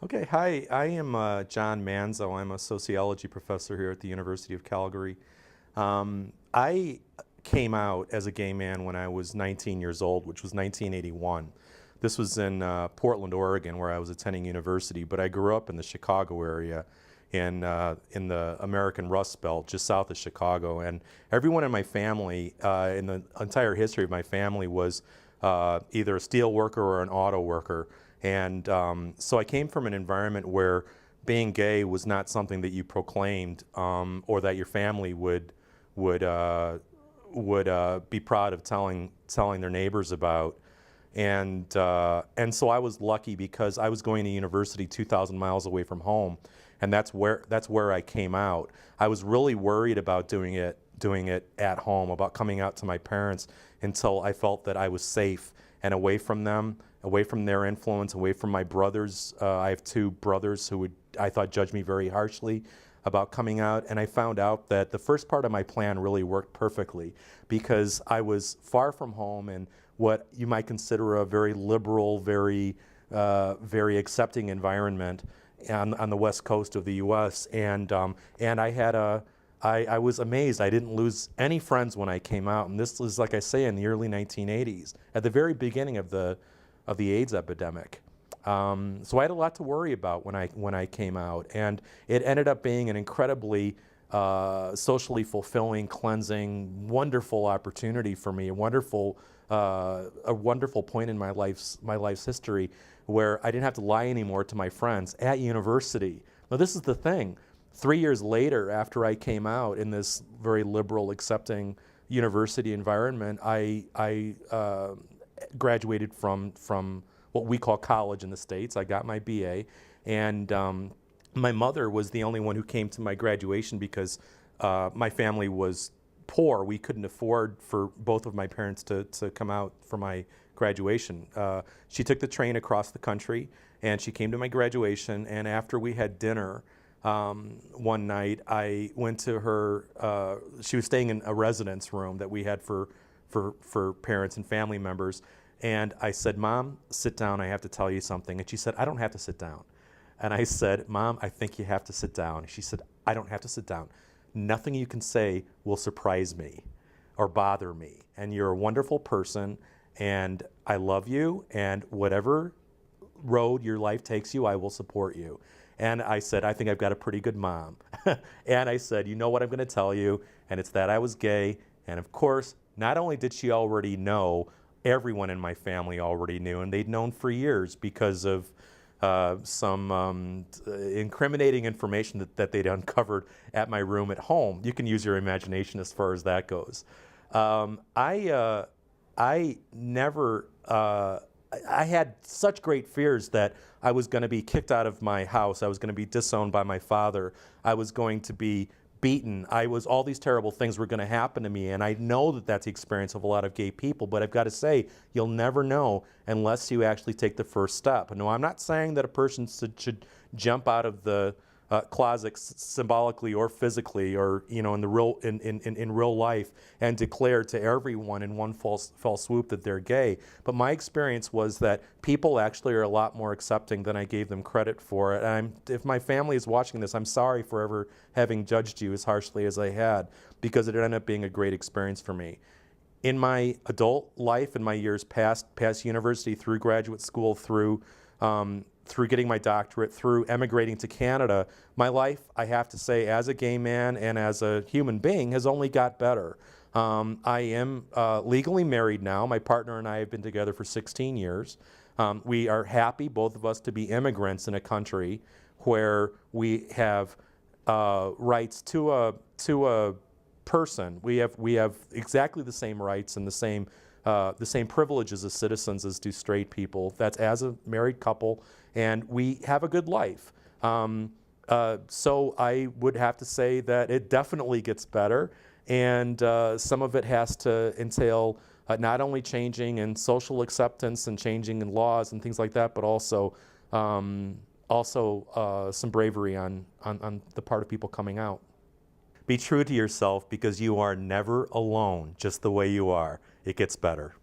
Okay, hi, I am John Manzo. I'm a sociology professor here at the University of Calgary. I came out as a gay man when I was 19 years old, which was 1981. This was in Portland, Oregon, where I was attending university, but I grew up in the Chicago area in the American Rust Belt, just south of Chicago. And everyone in my family, in the entire history of my family, was either a steel worker or an auto worker. And so I came from an environment where being gay was not something that you proclaimed or that your family would be proud of telling their neighbors about. And so I was lucky because I was going to university 2,000 miles away from home, and that's where I came out. I was really worried about doing it at home, about coming out to my parents until I felt that I was safe and away from them, away from their influence, away from my brothers. I have two brothers who I thought, judged me very harshly about coming out, and I found out that the first part of my plan really worked perfectly because I was far from home in what you might consider a very liberal, very accepting environment on the west coast of the U.S. And I was amazed. I didn't lose any friends when I came out, and this was, like I say, in the early 1980s, at the very beginning of the AIDS epidemic. So I had a lot to worry about when I came out, and it ended up being an incredibly socially fulfilling, cleansing, wonderful opportunity for me, a wonderful point in my life's history where I didn't have to lie anymore to my friends at university. Now this is the thing. 3 years later, after I came out in this very liberal, accepting university environment, I graduated from what we call college in the States. I got my BA, and my mother was the only one who came to my graduation because my family was poor. We couldn't afford for both of my parents to come out for my graduation. She took the train across the country, and she came to my graduation, and after we had dinner, one night I went to her, she was staying in a residence room that we had for parents and family members, and I said, "Mom, sit down, I have to tell you something." And she said, "I don't have to sit down." And I said, "Mom, I think you have to sit down." She said, "I don't have to sit down. Nothing you can say will surprise me or bother me. And you're a wonderful person, and I love you, and whatever road your life takes you, I will support you." And I said, "I think I've got a pretty good mom." And I said, "You know what I'm going to tell you, and it's that I was gay." And of course, not only did she already know, everyone in my family already knew, and they'd known for years because of some incriminating information that they'd uncovered at my room at home. You can use your imagination as far as that goes. I never, I had such great fears that I was going to be kicked out of my house. I was going to be disowned by my father. I was going to be beaten. All these terrible things were going to happen to me, and I know that that's the experience of a lot of gay people, but I've got to say, you'll never know unless you actually take the first step. No, I'm not saying that a person should jump out of the closet symbolically or physically, or in real life, and declare to everyone in one fell swoop that they're gay. But my experience was that people actually are a lot more accepting than I gave them credit for. And if my family is watching this, I'm sorry for ever having judged you as harshly as I had, because it ended up being a great experience for me. In my adult life, in my years past university, through graduate school, through getting my doctorate, through emigrating to Canada, my life, I have to say, as a gay man and as a human being, has only got better. I am legally married now. My partner and I have been together for 16 years. We are happy, both of us, to be immigrants in a country where we have rights to a person. We have exactly the same rights and the same privileges as citizens as do straight people. That's as a married couple, and we have a good life. So I would have to say that it definitely gets better, and some of it has to entail not only changing in social acceptance and changing in laws and things like that, but also some bravery on the part of people coming out. Be true to yourself, because you are never alone just the way you are. It gets better.